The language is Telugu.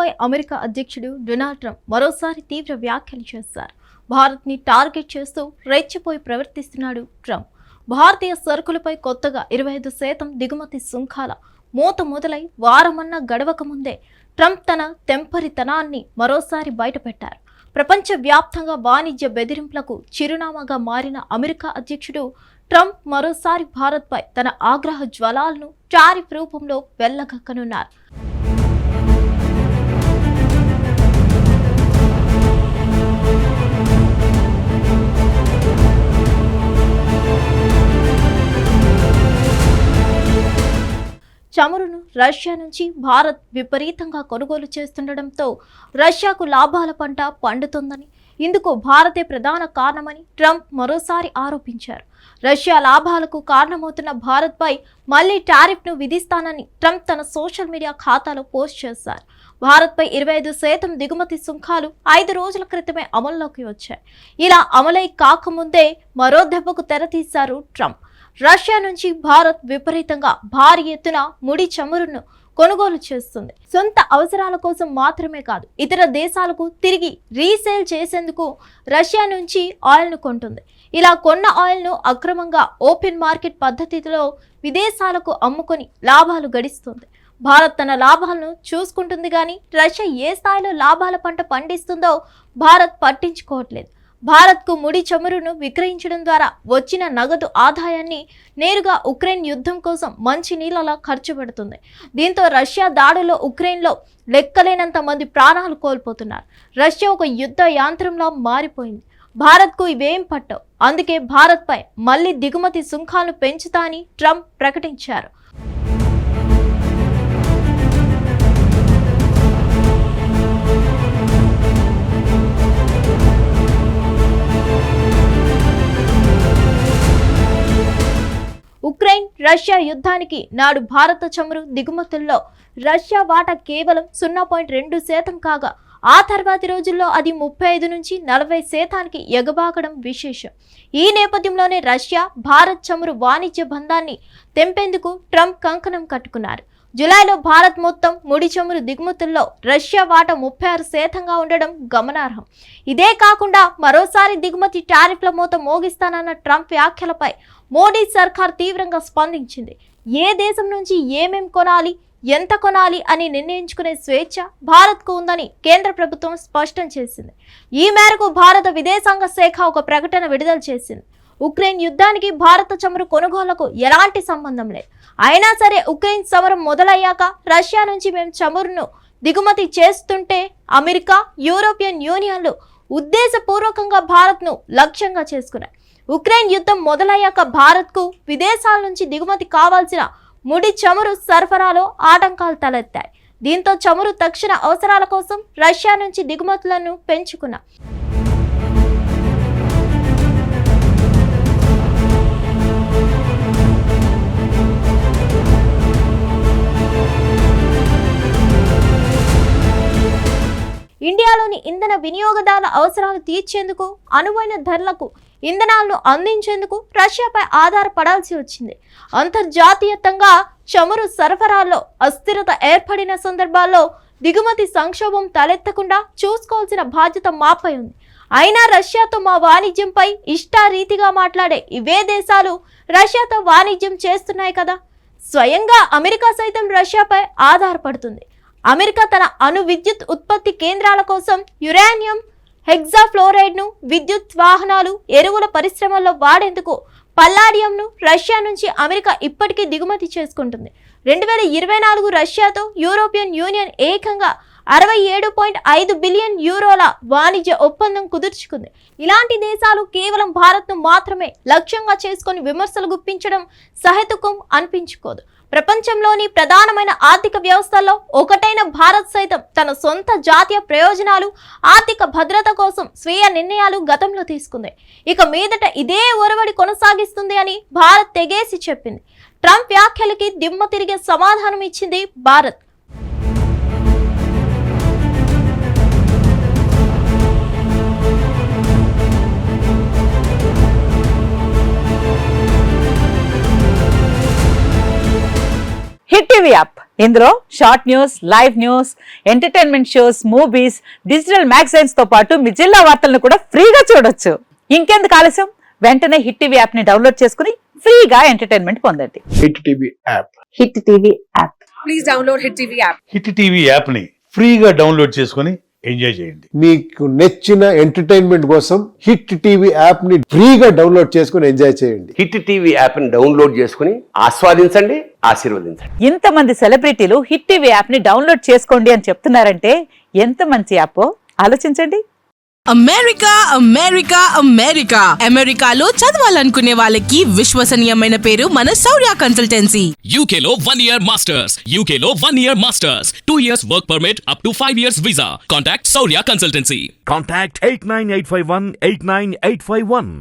భారత్పై అమెరికా అధ్యక్షుడు డొనాల్డ్ ట్రంప్ మరోసారి తీవ్ర వ్యాఖ్యలు చేశారు. భారత్ని టార్గెట్ చేస్తూ రెచ్చిపోయి ప్రవర్తిస్తున్నాడు ట్రంప్. భారతీయ సరుకులపై కొత్తగా 25% దిగుమతి సుంకాల మూత మొదలై వారమన్న గడవక ముందే ట్రంప్ తన తెంపరితనాన్ని మరోసారి బయటపెట్టారు. ప్రపంచ వ్యాప్తంగా వాణిజ్య బెదిరింపులకు చిరునామాగా మారిన అమెరికా అధ్యక్షుడు ట్రంప్ మరోసారి భారత్పై తన ఆగ్రహ జ్వాలాలను టారిఫ్ రూపంలో వెళ్లగక్కనున్నారు. చమురును రష్యా నుంచి భారత్ విపరీతంగా కొనుగోలు చేస్తుండటంతో రష్యాకు లాభాల పంట పండుతోందని, ఇందుకు భారతే ప్రధాన కారణమని ట్రంప్ మరోసారి ఆరోపించారు. రష్యా లాభాలకు కారణమవుతున్న భారత్పై మళ్లీ టారిఫ్ను విధిస్తానని ట్రంప్ తన సోషల్ మీడియా ఖాతాలో పోస్ట్ చేశారు. భారత్పై 25% దిగుమతి సుంకాలు 5 రోజుల క్రితమే అమల్లోకి వచ్చాయి. ఇలా అమలై కాకముందే మరో దెబ్బకు తెరతీశారు ట్రంప్. రష్యా నుంచి భారత్ విపరీతంగా భారీ ఎత్తున ముడి చమురును కొనుగోలు చేస్తుంది. సొంత అవసరాల కోసం మాత్రమే కాదు, ఇతర దేశాలకు తిరిగి రీసేల్ చేసేందుకు రష్యా నుంచి ఆయిల్ను కొంటుంది. ఇలా కొన్న ఆయిల్ను అక్రమంగా ఓపెన్ మార్కెట్ పద్ధతిలో విదేశాలకు అమ్ముకొని లాభాలు గడిస్తుంది. భారత్ తన లాభాలను చూసుకుంటుంది కానీ రష్యా ఏ స్థాయిలో లాభాల పంట పండిస్తుందో భారత్ పట్టించుకోవట్లేదు. భారత్కు ముడి చమురును విక్రయించడం ద్వారా వచ్చిన నగదు ఆదాయాన్ని నేరుగా ఉక్రెయిన్ యుద్ధం కోసం మంచి నీళ్ళలా ఖర్చు పెడుతుంది. దీంతో రష్యా దాడుల్లో ఉక్రెయిన్లో లెక్కలేనంత మంది ప్రాణాలు కోల్పోతున్నారు. రష్యా ఒక యుద్ధ యాంత్రంలా మారిపోయింది. భారత్కు ఇవేం పట్టవు. అందుకే భారత్పై మళ్లీ దిగుమతి సుంకాలను పెంచుతా అని ట్రంప్ ప్రకటించారు. ఉక్రెయిన్ రష్యా యుద్ధానికి నాడు భారత చమురు దిగుమతుల్లో రష్యా వాటా కేవలం 0.2% కాగా ఆ తర్వాతి రోజుల్లో అది 35 నుంచి 40% ఎగబాకడం విశేషం. ఈ నేపథ్యంలోనే రష్యా భారత్ చమురు వాణిజ్య బంధాన్ని తెంపేందుకు ట్రంప్ కంకణం కట్టుకున్నారు. జూలైలో భారత్ మొత్తం ముడి చమురు దిగుమతుల్లో రష్యా వాటా 36%గా ఉండడం గమనార్హం. ఇదే కాకుండా మరోసారి దిగుమతి టారిఫ్ల మూత మోగిస్తానన్న ట్రంప్ వ్యాఖ్యలపై మోడీ సర్కార్ తీవ్రంగా స్పందించింది. ఏ దేశం నుంచి ఏమేం కొనాలి, ఎంత కొనాలి అని నిర్ణయించుకునే స్వేచ్ఛ భారత్కు ఉందని కేంద్ర ప్రభుత్వం స్పష్టం చేసింది. ఈ మేరకు భారత విదేశాంగ శాఖ ఒక ప్రకటన విడుదల చేసింది. ఉక్రెయిన్ యుద్ధానికి భారత చమురు కొనుగోళ్లకు ఎలాంటి సంబంధం లేదు. అయినా సరే ఉక్రెయిన్ సమరం మొదలయ్యాక రష్యా నుంచి మేము చమురును దిగుమతి చేస్తుంటే అమెరికా, యూరోపియన్ యూనియన్లు ఉద్దేశపూర్వకంగా భారత్ను లక్ష్యంగా చేసుకున్నాయి. ఉక్రెయిన్ యుద్ధం మొదలయ్యాక భారత్కు విదేశాల నుంచి దిగుమతి కావాల్సిన ముడి చమురు సరఫరాలో ఆటంకాలు తలెత్తాయి. దీంతో చమురు తక్షణ అవసరాల కోసం రష్యా నుంచి దిగుమతులను పెంచుకున్నాం. ఇండియాలోని ఇంధన వినియోగదారుల అవసరాలు తీర్చేందుకు అనువైన ధరలకు ఇంధనాలను అందించేందుకు రష్యాపై ఆధారపడాల్సి వచ్చింది. అంతర్జాతీయంగా చమురు సరఫరాలో అస్థిరత ఏర్పడిన సందర్భాల్లో దిగుమతి సంక్షోభం తలెత్తకుండా చూసుకోవాల్సిన బాధ్యత మాపై ఉంది. అయినా రష్యాతో మా వాణిజ్యంపై ఇష్టారీతిగా మాట్లాడే ఇవే దేశాలు రష్యాతో వాణిజ్యం చేస్తున్నాయి కదా. స్వయంగా అమెరికా సైతం రష్యాపై ఆధారపడుతుంది. అమెరికా తన అణు విద్యుత్ ఉత్పత్తి కేంద్రాల కోసం యురేనియం హెక్సాఫ్లోరైడ్ను, విద్యుత్ వాహనాలు, ఎరువుల పరిశ్రమల్లో వాడేందుకు పల్లాడియంను రష్యా నుంచి అమెరికా ఇప్పటికీ దిగుమతి చేసుకుంటుంది. 2024 రష్యాతో యూరోపియన్ యూనియన్ ఏకంగా 67.5 బిలియన్ యూరోల వాణిజ్య ఒప్పందం కుదుర్చుకుంది. ఇలాంటి దేశాలు కేవలం భారత్ను మాత్రమే లక్ష్యంగా చేసుకొని విమర్శలు గుప్పించడం సహేతుకం అనిపించుకోదు. ప్రపంచంలోని ప్రధానమైన ఆర్థిక వ్యవస్థల్లో ఒకటైన భారత్ సైతం తన సొంత జాతీయ ప్రయోజనాలు, ఆర్థిక భద్రత కోసం స్వీయ నిర్ణయాలు గతంలో తీసుకుంది. ఇక మీదట ఇదే ఒరవడి కొనసాగిస్తుంది అని భారత్ తెగేసి చెప్పింది. ట్రంప్ వ్యాఖ్యలకి దిమ్మ తిరిగే సమాధానం ఇచ్చింది భారత్. హిట్ టీవీ యాప్ ఇందులో short news, live news, entertainment shows, movies, digital magazines తో పాటు మీ జిల్లా వార్తలను కూడా ఫ్రీగా చూడొచ్చు. ఇంకెందుకు ఆలస్యం, వెంటనే హిట్ టీవీ యాప్ ని డౌన్లోడ్ చేసుకుని ఫ్రీగా ఎంటర్టైన్మెంట్ పొందండి. Hit TV app. Hit TV app. Please download hit TV app. Hit TV app ని ఫ్రీగా డౌన్లోడ్ చేసుకుని ఎంజాయ్ చేయండి. మీకు నచ్చిన ఎంటర్టైన్మెంట్ కోసం హిట్ టీవీ యాప్ ని ఫ్రీగా డౌన్లోడ్ చేసుకుని ఎంజాయ్ చేయండి. హిట్ టీవీ యాప్ ని డౌన్లోడ్ చేసుకుని ఆస్వాదించండి, ఆశీర్వదించండి. ఇంతమంది సెలబ్రిటీలు హిట్ టీవీ యాప్ ని డౌన్లోడ్ చేసుకోండి అని చెప్తున్నారంటే ఎంత మంచి యాప్ ఆలోచించండి. అమెరికా అమెరికా అమెరికా అమెరికాలో చదవాలనుకునే వాళ్ళకి విశ్వసనీయమైన పేరు మన శౌర్య కన్సల్టెన్సీ. UK లో 1 year masters. UK లో 1 year masters. 2 years work permit up to 5 years visa. Contact Saurya Consultancy. Contact 89851 89851.